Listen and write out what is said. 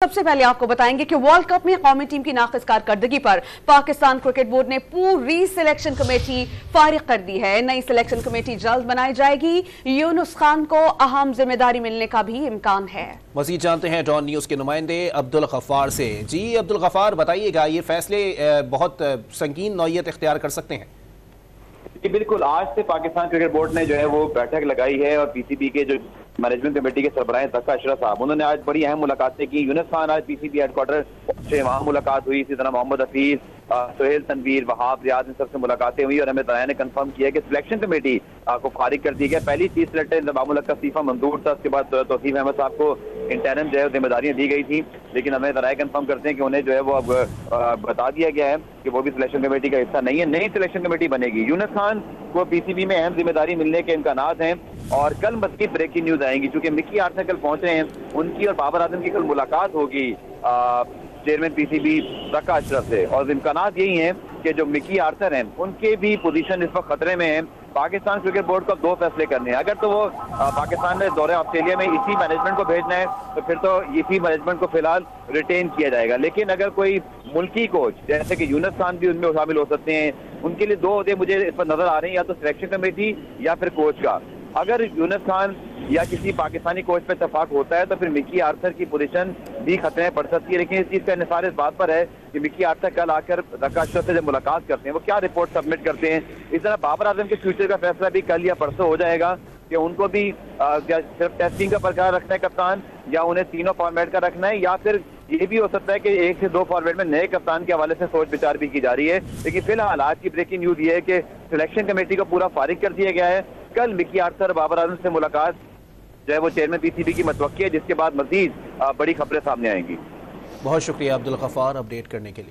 सबसे पहले आपको बताएंगे कि वर्ल्ड कप में कौमी टीम की नाक़िस कारकर्दगी पर पाकिस्तान क्रिकेट बोर्ड ने पूरी सिलेक्शन कमेटी फारिग कर दी है। नई सिलेक्शन कमेटी जल्द बनाई जाएगी। यूनुस खान को अहम जिम्मेदारी मिलने का भी इम्कान है। मज़ीद जानते हैं डॉन न्यूज़ के नुमाइंदे अब्दुल गफ्फार से। जी अब्दुल गफ्फार, बताइएगा, ये फैसले बहुत संगीन नौयत इख्तियार कर सकते हैं? जी बिल्कुल, आज से पाकिस्तान क्रिकेट बोर्ड ने जो है वो बैठक लगाई है और पीसीबी के जो मैनेजमेंट कमेटी के सरबराह तका अशरफ साहब, उन्होंने आज बड़ी अहम मुलाकातें की। यूनुस खान आज पीसीबी हेडक्वार्टर से वहाँ मुलाकात हुई। इसी तरह मोहम्मद हफीज, सुहेल तनवीर, वहाब, रियाज, इन सबसे मुलाकातें हुई और हमें दराया ने कंफर्म किया कि सिलेक्शन कमेटी को फारिग कर दी गई। पहली चीज सिलेक्टर इंतजामुल हक का इस्तीफा मंजूर था, उसके बाद तौसीफ अहमद साहब को इंटरन जो है जिम्मेदारियां दी गई थी, लेकिन हमें दराया कंफर्म करते हैं कि उन्हें जो है वो अब बता दिया गया है कि वो भी सिलेक्शन कमेटी का हिस्सा नहीं है। नई सिलेक्शन कमेटी बनेगी। यूनुस खान को पीसीबी में अहम जिम्मेदारी मिलने के इम्कानात हैं और कल मज़ीद ब्रेकिंग न्यूज आएंगी, क्योंकि मिकी आर्थर कल पहुंच रहे हैं। उनकी और बाबर आजम की कल मुलाकात होगी चेयरमैन पीसीबी तका अशरफ से, और इम्कानात यही हैं कि जो मिकी आर्थर हैं उनके भी पोजीशन इस वक्त खतरे में है। पाकिस्तान क्रिकेट बोर्ड को 2 फैसले करने हैं। अगर तो वो पाकिस्तान में दौरे ऑस्ट्रेलिया में इसी मैनेजमेंट को भेजना है तो फिर तो इसी मैनेजमेंट को फिलहाल रिटेन किया जाएगा, लेकिन अगर कोई मुल्की कोच जैसे कि यूनुस खान भी उनमें शामिल हो सकते हैं, उनके लिए 2 अहदे मुझे इस पर नजर आ रहे हैं, या तो सिलेक्शन कमेटी या फिर कोच का। अगर यूनुस खान या किसी पाकिस्तानी कोच पे इत्तेफाक होता है तो फिर मिकी आर्थर की पोजीशन भी खतरे में पड़ सकती है। लेकिन इस चीज का इन्हिसार इस बात पर है कि मिकी आर्थर कल आकर तका अशरफ से जब मुलाकात करते हैं वो क्या रिपोर्ट सबमिट करते हैं। इस तरह बाबर आजम के फ्यूचर का फैसला भी कल या परसों हो जाएगा कि उनको भी सिर्फ टेस्टिंग का बरकरार रखना है कप्तान, या उन्हें तीनों फॉर्मेट का रखना है, या फिर ये भी हो सकता है कि 1 से 2 फॉर्मेट में नए कप्तान के हवाले से सोच विचार भी की जा रही है। लेकिन फिलहाल आज की ब्रेकिंग न्यूज ये है कि सिलेक्शन कमेटी को पूरा फारिग कर दिया गया है। कल मिकी आर्थर बाबर आजम से मुलाकात जो है वो चेयरमैन पीसीबी की मतवक्की है, जिसके बाद मजीद बड़ी खबरें सामने आएंगी। बहुत शुक्रिया अब्दुल गफ्फार अपडेट करने के लिए।